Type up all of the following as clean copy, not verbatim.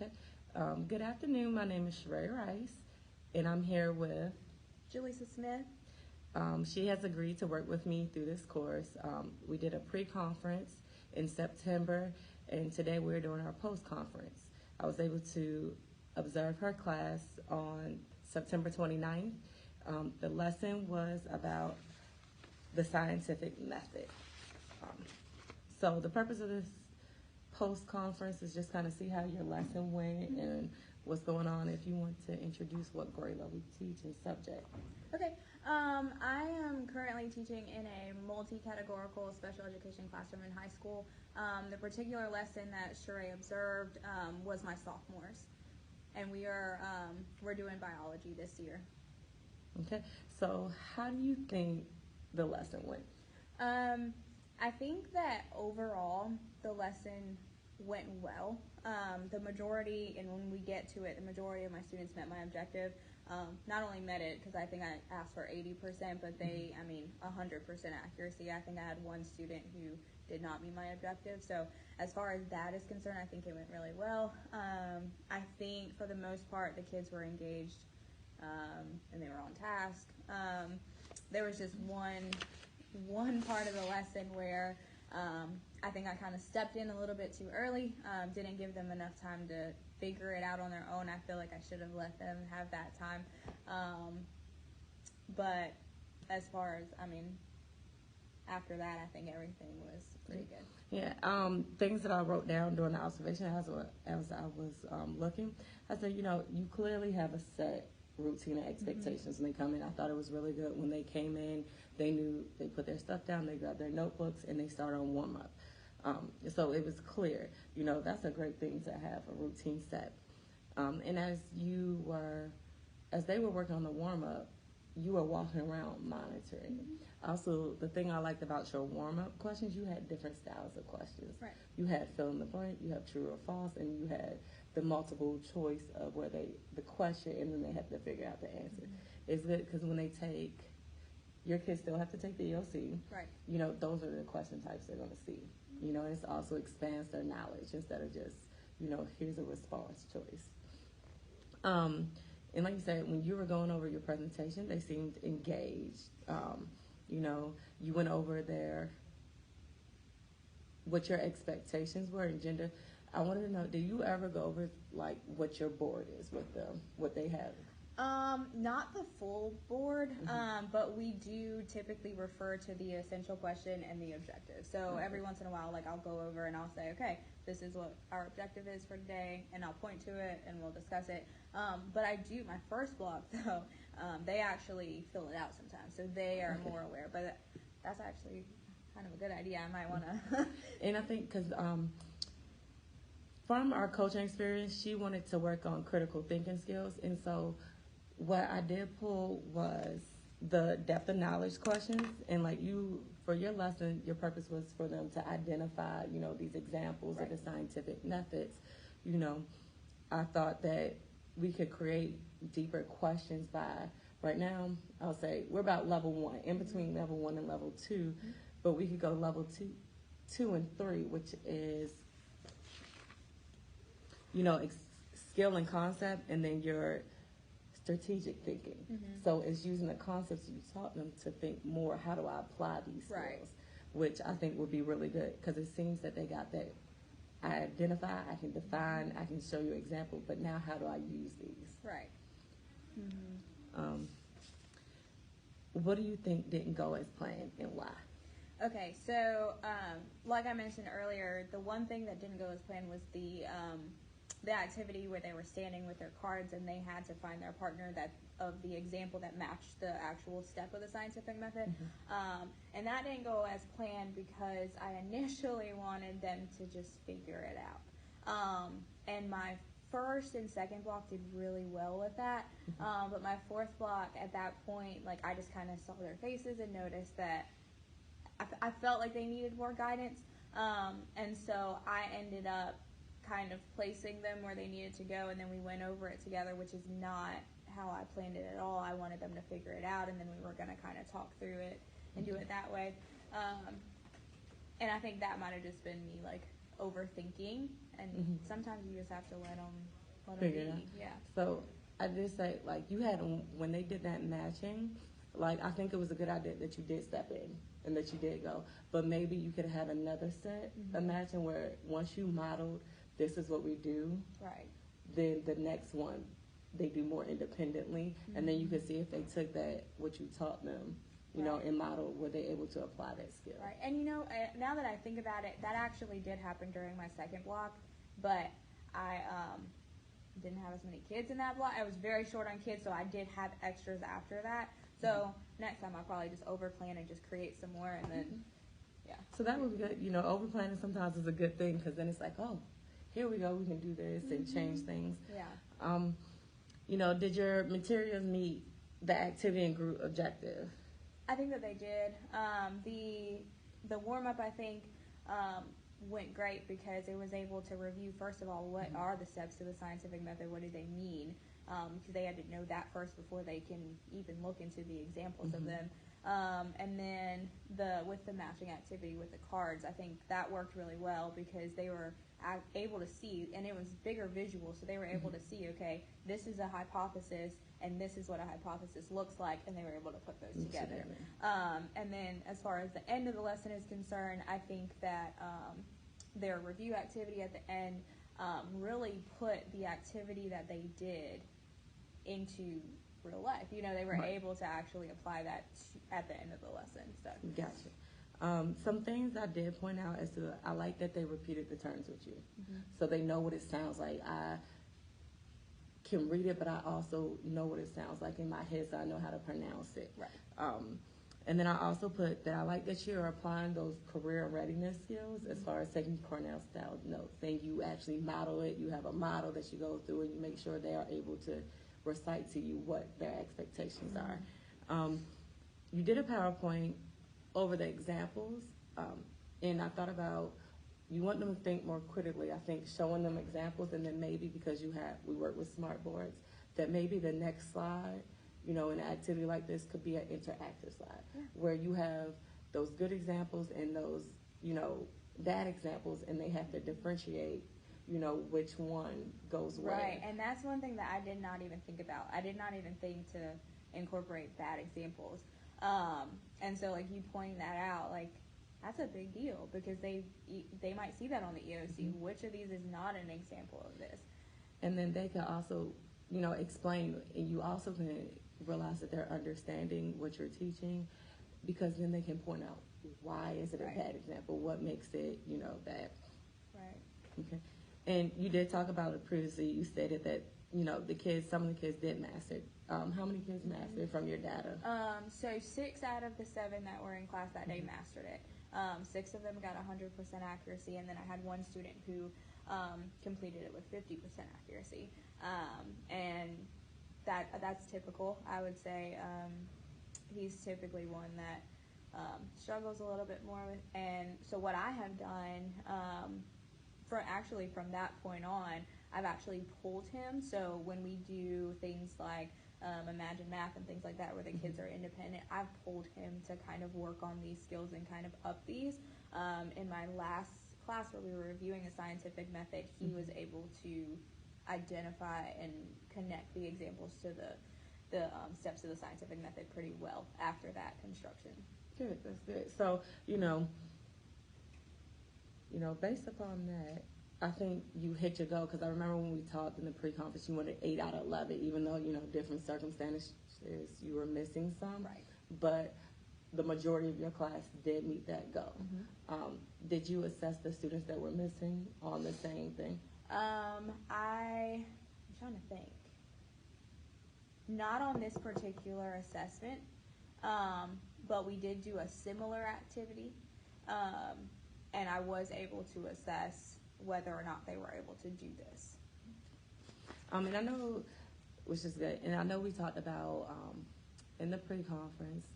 Okay. Good afternoon. My name is Sheree Rice, and I'm here with. Julissa Smith. She has agreed to work with me through this course. We did a pre-conference in September, and today we're doing our post-conference. I was able to observe her class on September 29th. The lesson was about the scientific method. So the purpose of this post-conference is just kind of see how your lesson went and what's going on. If you want to introduce what grade level you teach and subject. Okay, I am currently teaching in a multi-categorical special education classroom in high school. The particular lesson that Sheree observed was my sophomores, and we're doing biology this year. Okay, so how do you think the lesson went? I think that overall the lesson went well. The majority, and when we get to it, the majority of my students met my objective. Not only met it, because I think I asked for 80%, but 100% accuracy. I think I had one student who did not meet my objective. So as far as that is concerned, I think it went really well. I think for the most part, the kids were engaged and they were on task. There was just one part of the lesson where I think I kind of stepped in a little bit too early, didn't give them enough time to figure it out on their own. I feel like I should have let them have that time. But as far as, after that, I think everything was pretty good. Yeah, things that I wrote down during the observation as I was looking, I said, you clearly have a set routine and expectations when they come in. I thought it was really good when they came in. They knew they put their stuff down, they grabbed their notebooks, and they started on warm-up. So it was clear. That's a great thing to have a routine set. And as they were working on the warm-up, you were walking around monitoring. Also, the thing I liked about your warm-up questions, you had different styles of questions. Right. You had fill in the blank, you have true or false, and you had the multiple choice of where the question, and then they have to figure out the answer. It's good because when they take, your kids still have to take the EOC. Right. Those are the question types they're going to see. And it also expands their knowledge instead of just, here's a response choice. And like you said, when you were going over your presentation, they seemed engaged. You went over what your expectations were in gender. I wanted to know, do you ever go over like what your board is with them, what they have? Not the full board, but we do typically refer to the essential question and the objective. So every once in a while, I'll go over and I'll say, okay, this is what our objective is for today, and I'll point to it and we'll discuss it. But I do, my first block though, they actually fill it out sometimes, so they are more aware. But that's actually kind of a good idea. I might want to. And I think because from our coaching experience, she wanted to work on critical thinking skills, and so what I did pull was the depth of knowledge questions, and for your lesson, your purpose was for them to identify, these examples of the scientific methods. I thought that we could create deeper questions by, right now, I'll say we're about level 1, in between level 1 and level 2, but we could go level 2 and 3, which is, skill and concept, and then your strategic thinking. So it's using the concepts you taught them to think more, how do I apply these skills, which I think would be really good, because it seems that they got that. I identify, I can define, I can show you examples, but now how do I use these? Right. What do you think didn't go as planned, and why? Okay, so like I mentioned earlier, the one thing that didn't go as planned was the activity where they were standing with their cards and they had to find their partner of the example that matched the actual step of the scientific method. And that didn't go as planned because I initially wanted them to just figure it out. And my first and second block did really well with that. But my fourth block, at that point, I just kind of saw their faces and noticed that I felt like they needed more guidance. And so I ended up kind of placing them where they needed to go, and then we went over it together, which is not how I planned it at all. I wanted them to figure it out, and then we were going to kind of talk through it and do it that way. And I think that might have just been me overthinking, and sometimes you just have to let them Figure it out. be. Yeah. So I did say, like, you had them when they did that matching. Like, I think it was a good idea that you did step in and that you did go. But maybe you could have had another set of matching where once you modeled, this is what we do. Right. Then the next one, they do more independently, and then you can see if they took that, what you taught them, you know, and model, were they able to apply that skill. Right. And, you know, now that I think about it, that actually did happen during my second block, but I didn't have as many kids in that block. I was very short on kids, so I did have extras after that. So next time I'll probably just overplan and just create some more, and then, yeah. So that would be good. You know, overplanning sometimes is a good thing, because then it's like, oh, here we go, we can do this and change things. Yeah. You know, did your materials meet the activity and group objective? I think that they did. The warm-up, I think, went great because it was able to review, first of all, what are the steps to the scientific method, what do they mean, because they had to know that first before they can even look into the examples of them. And then with the matching activity with the cards, I think that worked really well because they were able to see, and it was bigger visual, so they were able to see, okay, this is a hypothesis, and this is what a hypothesis looks like, and they were able to put those together. And then as far as the end of the lesson is concerned, I think that their review activity at the end really put the activity that they did into real life. You know, they were able to actually apply that at the end of the lesson. So. Gotcha. Some things I did point out as to, I like that they repeated the terms with you. So they know what it sounds like. I can read it, but I also know what it sounds like in my head, so I know how to pronounce it. Right. And then I also put that I like that you're applying those career readiness skills as far as taking Cornell style notes. Then you actually model it. You have a model that you go through, and you make sure they are able to recite to you what their expectations are. You did a PowerPoint over the examples, and I thought about, you want them to think more critically. I think showing them examples, and then maybe because we work with smart boards, that maybe the next slide, you know, in an activity like this could be an interactive slide where you have those good examples and those, you know, bad examples, and they have to differentiate, you know, which one goes where. Right, and that's one thing that I did not even think about. I did not even think to incorporate bad examples. And so, like, you pointing that out, like, that's a big deal because they might see that on the EOC. Which of these is not an example of this? And then they can also, you know, explain, and you also can realize that they're understanding what you're teaching, because then they can point out, why is it a bad example? What makes it, you know, bad? Right. Okay. And you did talk about it previously. You stated that, you know, some of the kids did master it. How many kids mastered from your data? So 6 out of the 7 that were in class that day mastered it. 6 of them got 100% accuracy, and then I had one student who completed it with 50% accuracy. And that's typical, I would say. He's typically one that struggles a little bit more with, and so what I have done from that point on, I've actually pulled him. So when we do things like Imagine Math and things like that where the kids are independent, I've pulled him to kind of work on these skills and kind of up these. In my last class where we were reviewing the scientific method, he was able to identify and connect the examples to the steps of the scientific method pretty well after that construction. Good, that's good. So, you know, based upon that, I think you hit your goal, because I remember when we talked in the pre-conference, you wanted 8 out of 11, even though, you know, different circumstances, you were missing some. Right. But the majority of your class did meet that goal. Did you assess the students that were missing on the same thing? I'm trying to think. Not on this particular assessment, but we did do a similar activity, and I was able to assess whether or not they were able to do this. And I know, which is good, and I know we talked about in the pre-conference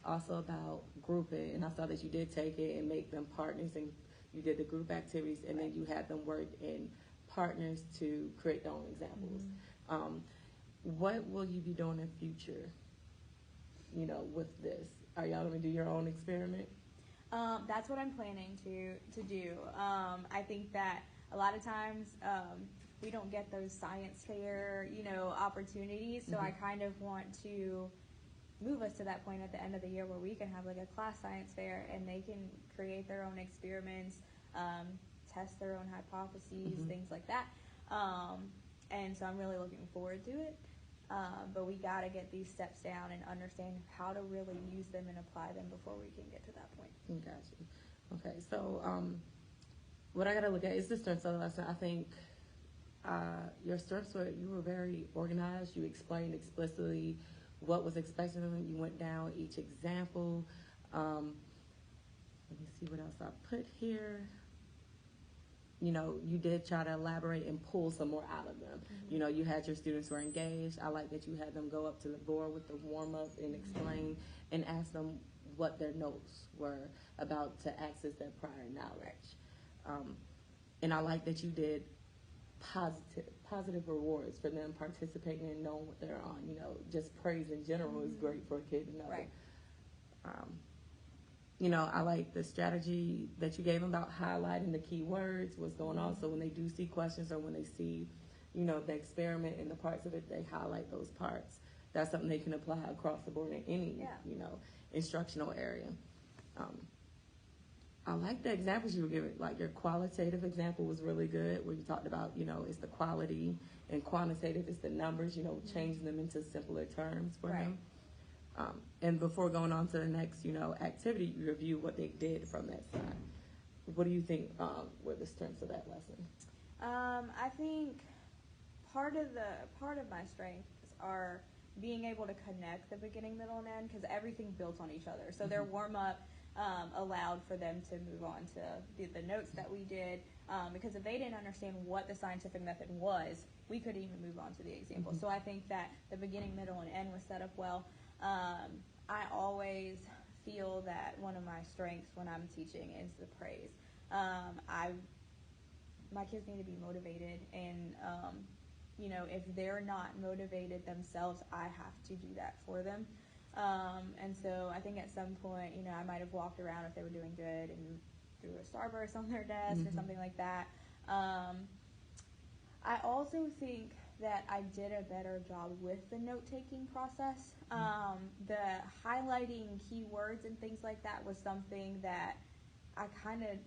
also about grouping, and I saw that you did take it and make them partners, and you did the group activities, and then you had them work in partners to create their own examples. What will you be doing in future, you know, with this? Are y'all going to do your own experiment? That's what I'm planning to do. I think that a lot of times we don't get those science fair, opportunities. So I kind of want to move us to that point at the end of the year where we can have like a class science fair and they can create their own experiments, test their own hypotheses, things like that. And so I'm really looking forward to it. But we got to get these steps down and understand how to really use them and apply them before we can get to that point. Gotcha. Okay, so what I got to look at is the strengths of the lesson. I think your strengths were you were very organized. You explained explicitly what was expected of them. You went down each example. Let me see what else I put here. You did try to elaborate and pull some more out of them. You had your students who were engaged. I like that you had them go up to the board with the warm-up and explain and ask them what their notes were about to access their prior knowledge. And I like that you did positive rewards for them participating and knowing what they're on. Just praise in general is great for a kid to know. Right. I like the strategy that you gave them about highlighting the key words, what's going on. So when they do see questions or when they see, the experiment and the parts of it, they highlight those parts. That's something they can apply across the board in any, instructional area. I like the examples you were giving. Like your qualitative example was really good, where you talked about, it's the quality, and quantitative is the numbers, changing them into simpler terms for them. And before going on to the next, activity, you review what they did from that side. What do you think were the strengths of that lesson? I think part of my strengths are being able to connect the beginning, middle, and end, because everything built on each other. So their warm-up allowed for them to move on to the notes that we did, because if they didn't understand what the scientific method was, we couldn't even move on to the example. So I think that the beginning, middle, and end was set up well. I always feel that one of my strengths when I'm teaching is the praise. My kids need to be motivated, and if they're not motivated themselves, I have to do that for them. And so I think at some point, I might have walked around if they were doing good and threw a starburst on their desk or something like that. I also think that I did a better job with the note-taking process. The highlighting keywords and things like that was something that I kind of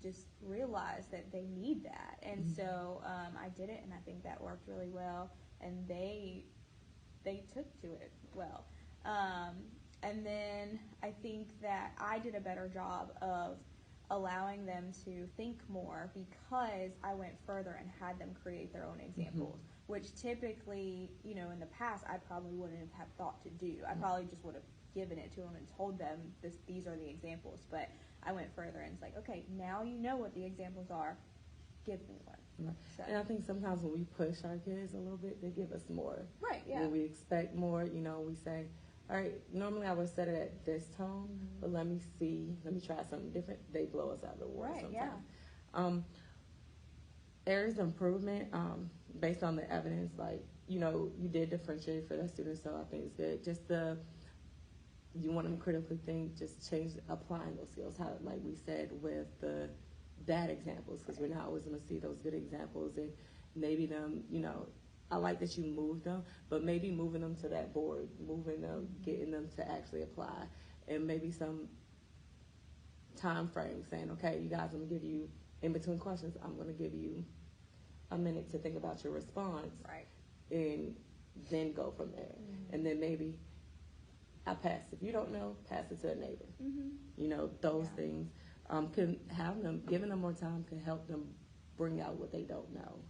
just realized that they need that. And so I did it, and I think that worked really well, and they took to it well. And then I think that I did a better job of allowing them to think more, because I went further and had them create their own examples, which typically, in the past, I probably wouldn't have thought to do. I probably just would have given it to them and told them these are the examples. But I went further, and it's like, okay, now you know what the examples are, give me one. So. And I think sometimes when we push our kids a little bit, they give us more. Right, yeah. When we expect more, we say, all right, normally I would set it at this tone, but let me try something different. They blow us out of the water sometimes. Areas of improvement, based on the evidence, you did differentiate for the students, so I think it's good. Just you want them to critically think, just applying those skills, how, like we said, with the bad examples, because we're not always going to see those good examples, and maybe them, I like that you moved them, but maybe moving them to that board, moving them, getting them to actually apply, and maybe some time frame saying, okay, you guys, I'm going to give you, in between questions, I'm going to give you a minute to think about your response, and then go from there. And then maybe I pass. If you don't know, pass it to a neighbor. Those things can have them, giving them more time can help them bring out what they don't know,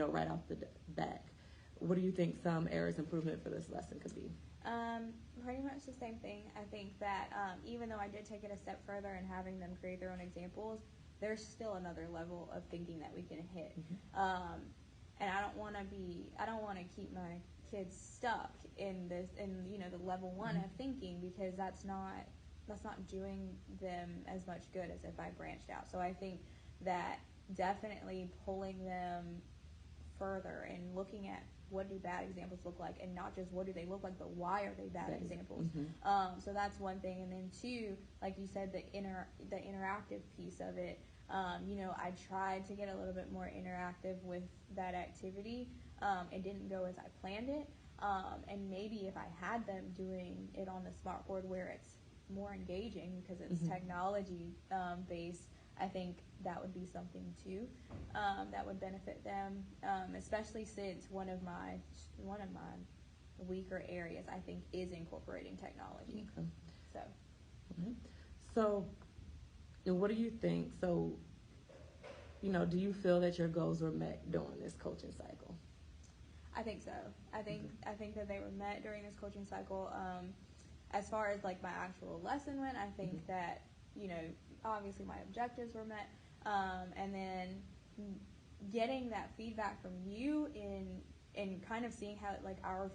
right off the back. What do you think some areas of improvement for this lesson could be? Pretty much the same thing. I think that even though I did take it a step further and having them create their own examples, there's still another level of thinking that we can hit. And I don't want to keep my kids stuck in the level one of thinking, because that's not doing them as much good as if I branched out. So I think that definitely pulling them further and looking at what do bad examples look like, and not just what do they look like, but why are they bad examples. So that's one thing. And then two, like you said, the interactive piece of it. I tried to get a little bit more interactive with that activity. It didn't go as I planned it. And maybe if I had them doing it on the smartboard where it's more engaging because it's technology based, I think that would be something too that would benefit them, especially since one of my weaker areas, I think, is incorporating technology. Okay. So, so what do you think? So, do you feel that your goals were met during this coaching cycle? I think so. I think that they were met during this coaching cycle. As far as like my actual lesson went, I think that obviously my objectives were met, and then getting that feedback from you in kind of seeing how like our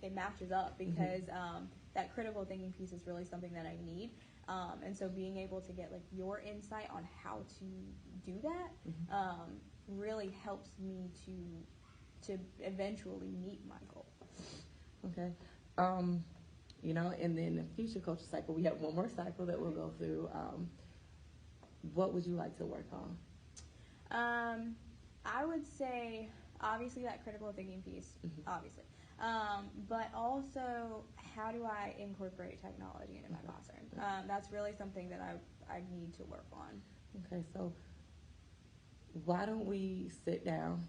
it matches up, because that critical thinking piece is really something that I need, and so being able to get like your insight on how to do that really helps me to eventually meet my goal. Okay. And then the future coaching cycle, we have one more cycle that we'll go through. What would you like to work on? I would say, obviously, that critical thinking piece, obviously. But also, how do I incorporate technology into my classroom? That's really something that I need to work on. Okay, so why don't we sit down,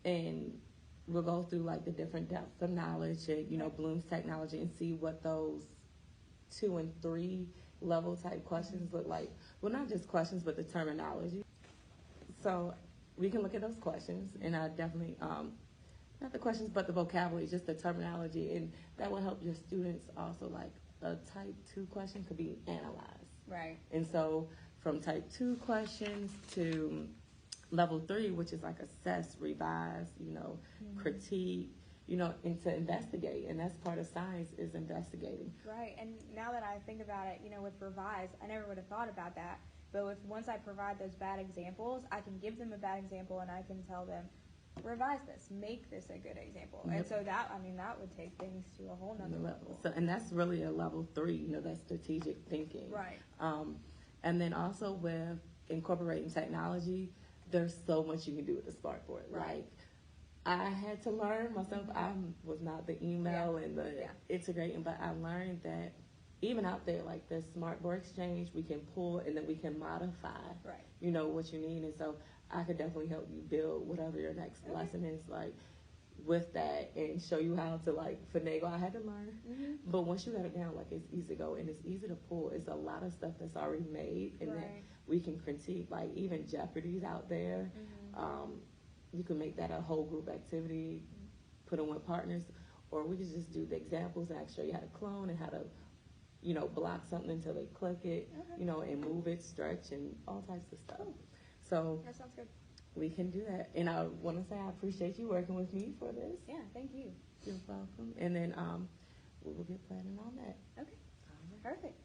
and we'll go through like the different depths of knowledge and, Bloom's technology, and see what those 2 and 3 level type questions look like. Well, not just questions, but the terminology. So we can look at those questions, and I definitely, not the questions, but the vocabulary, just the terminology, and that will help your students also. Like a type 2 question could be analyzed. Right. And so from type 2 questions to level 3, which is like assess, revise, critique, and to investigate. And that's part of science, is investigating. Right. And now that I think about it, with revise, I never would have thought about that. But once I provide those bad examples, I can give them a bad example and I can tell them, revise this, make this a good example. Yep. And so that would take things to a whole nother level. So, and that's really a level 3, that strategic thinking. Right. And then also with incorporating technology, there's so much you can do with the smartboard. Right. Like, I had to learn myself. I was not the email and the integrating, but I learned that even out there, like the Smartboard Exchange, we can pull and then we can modify, what you need. And so I could definitely help you build whatever your next lesson is, like, with that, and show you how to, like, finagle. I had to learn. But once you got it down, like, it's easy to go and it's easy to pull. It's a lot of stuff that's already made and that we can critique, like even Jeopardy's out there. You can make that a whole group activity, put them with partners, or we could just do the examples and show you how to clone and how to, block something until they click it, and move it, stretch, and all types of stuff. So that sounds good. We can do that. And I want to say I appreciate you working with me for this. Yeah, thank you. You're welcome. And then we will get planning on that. Okay. Perfect.